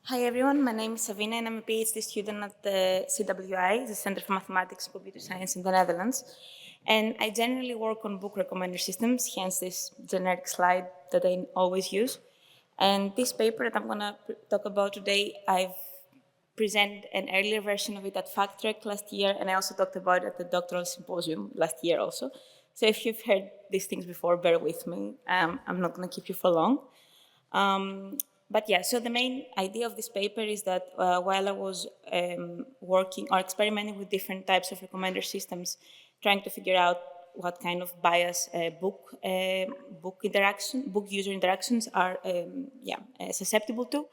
Hi everyone, my name is Savvina and I'm a PhD student at the CWI, the Center for Mathematics and Computer Science in the Netherlands. And I generally work on book recommender systems, hence this generic slide that I always use. And this paper that I'm going to talk about today, I've presented an earlier version of it at FactRec last year, and I also talked about it at the doctoral symposium last year also. So if you've heard these things before, bear with me. I'm not going to keep you for long. But yeah, so the main idea of this paper is that while I was working or experimenting with different types of recommender systems, trying to figure out what kind of bias book user interactions are susceptible to,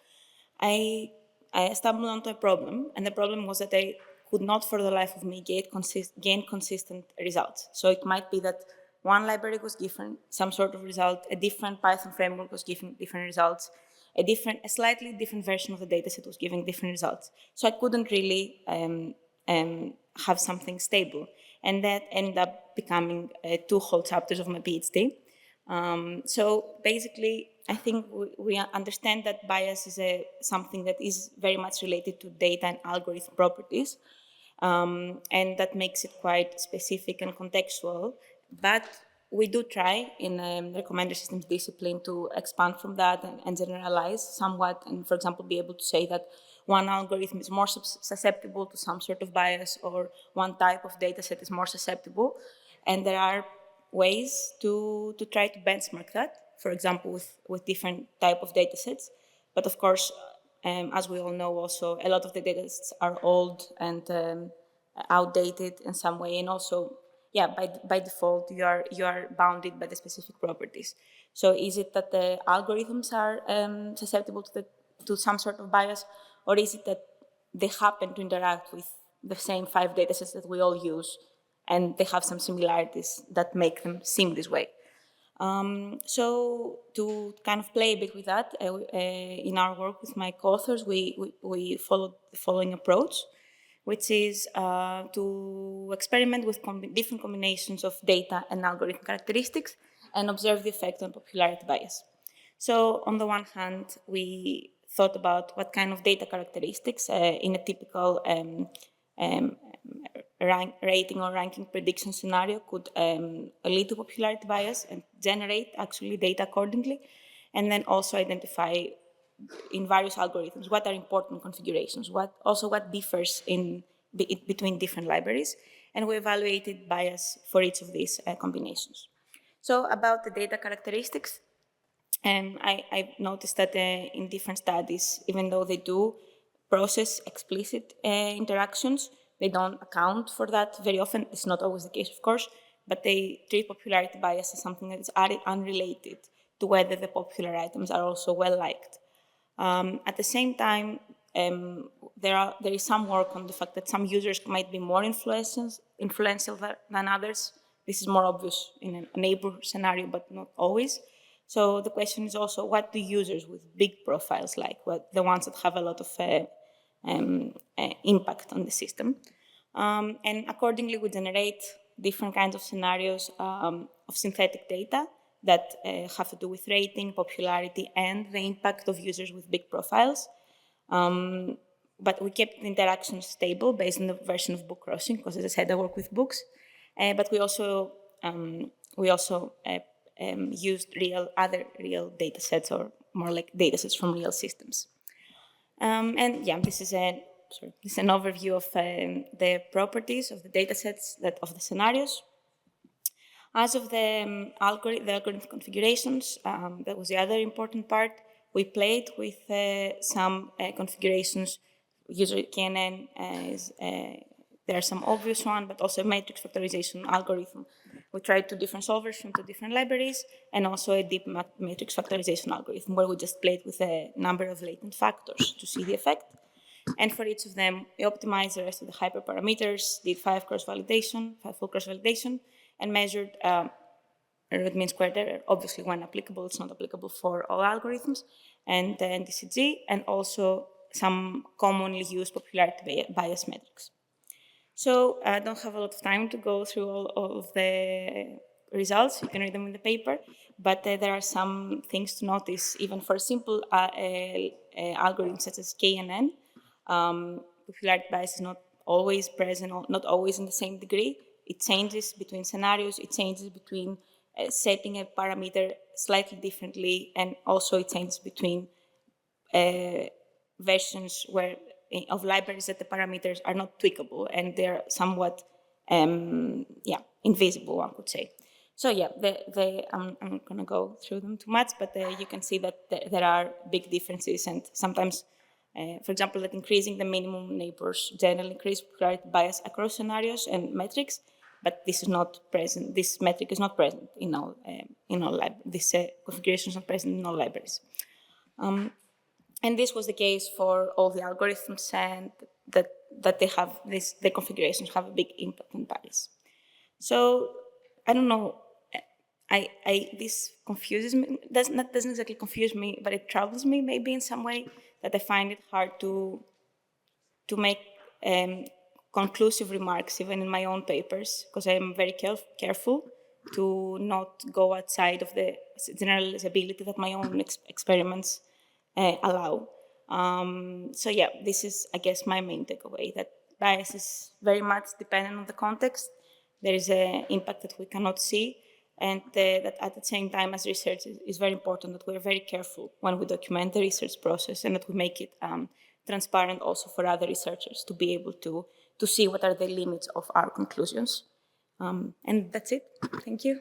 I, I stumbled onto a problem, and the problem was that I could not for the life of me gain consistent results. So it might be that one library was given some sort of result, a different Python framework was giving different results, a slightly different version of the dataset was giving different results. So I couldn't really have something stable. And that ended up becoming two whole chapters of my PhD. So basically, I think we understand that bias is something that is very much related to data and algorithm properties, and that makes it quite specific and contextual. But we do try in the recommender systems discipline to expand from that and generalize somewhat, and for example, be able to say that one algorithm is more susceptible to some sort of bias, or one type of data set is more susceptible. And there are ways to try to benchmark that, for example, with different type of data sets. But of course, as we all know also, a lot of the data sets are old and outdated in some way. And also, yeah, by default, you are bounded by the specific properties. So is it that the algorithms are susceptible to some sort of bias, or is it that they happen to interact with the same 5 datasets that we all use, and they have some similarities that make them seem this way? So to kind of play a bit with that, in our work with my co-authors, we followed the following approach, which is to experiment with different combinations of data and algorithm characteristics and observe the effect on popularity bias. So on the one hand, we thought about what kind of data characteristics in a typical rating or ranking prediction scenario could lead to popularity bias and generate actually data accordingly, and then also identify in various algorithms what are important configurations, what differs between different libraries, and we evaluated bias for each of these combinations. So about the data characteristics, I've noticed that in different studies, even though they do process explicit interactions, they don't account for that very often. It's not always the case, of course, but they treat popularity bias as something that is unrelated to whether the popular items are also well liked. At the same time, there is some work on the fact that some users might be more influential than others. This is more obvious in a neighbor scenario, but not always. So the question is also, what do users with big profiles like? What the ones that have a lot of impact on the system? And accordingly, we generate different kinds of scenarios of synthetic data that have to do with rating, popularity, and the impact of users with big profiles. But we kept the interactions stable based on the version of BookCrossing, because as I said, I work with books. But we also used other real data sets, or more like data sets from real systems. And yeah, this is an overview of the properties of the data sets, of the scenarios. As of the algorithm configurations, that was the other important part. We played with some configurations. Usually KNN there are some obvious ones, but also a matrix factorization algorithm. We tried 2 different solvers from 2 different libraries, and also a deep matrix factorization algorithm, where we just played with a number of latent factors to see the effect. And for each of them, we optimized the rest of the hyperparameters, did 5 full cross validation, and measured root mean squared error, obviously when applicable. It's not applicable for all algorithms, and the NDCG, and also some commonly used popularity bias metrics. So I don't have a lot of time to go through all of the results. You can read them in the paper, but there are some things to notice, even for a simple algorithms such as K and N. Popularity bias is not always present, or not always in the same degree. It changes between scenarios, it changes between setting a parameter slightly differently, and also it changes between versions of libraries that the parameters are not tweakable and they're somewhat invisible, one could say. So yeah, I'm not going to go through them too much, but you can see that there are big differences, and sometimes, for example, that increasing the minimum neighbors generally increase popularity bias across scenarios and metrics, but this is not present. This metric is not present in all libraries. This configuration is not present in all libraries. And this was the case for all the algorithms, and that they have the configurations have a big impact on bias. So I don't know. This confuses me. Doesn't exactly confuse me, but it troubles me maybe in some way, that I find it hard to make conclusive remarks even in my own papers, because I am very careful to not go outside of the generalizability that my own experiments allow. So yeah, this is, I guess, my main takeaway, that bias is very much dependent on the context. There is an impact that we cannot see, and that at the same time, as researchers, it's very important that we're very careful when we document the research process, and that we make it transparent also for other researchers to be able to see what are the limits of our conclusions. And that's it. Thank you.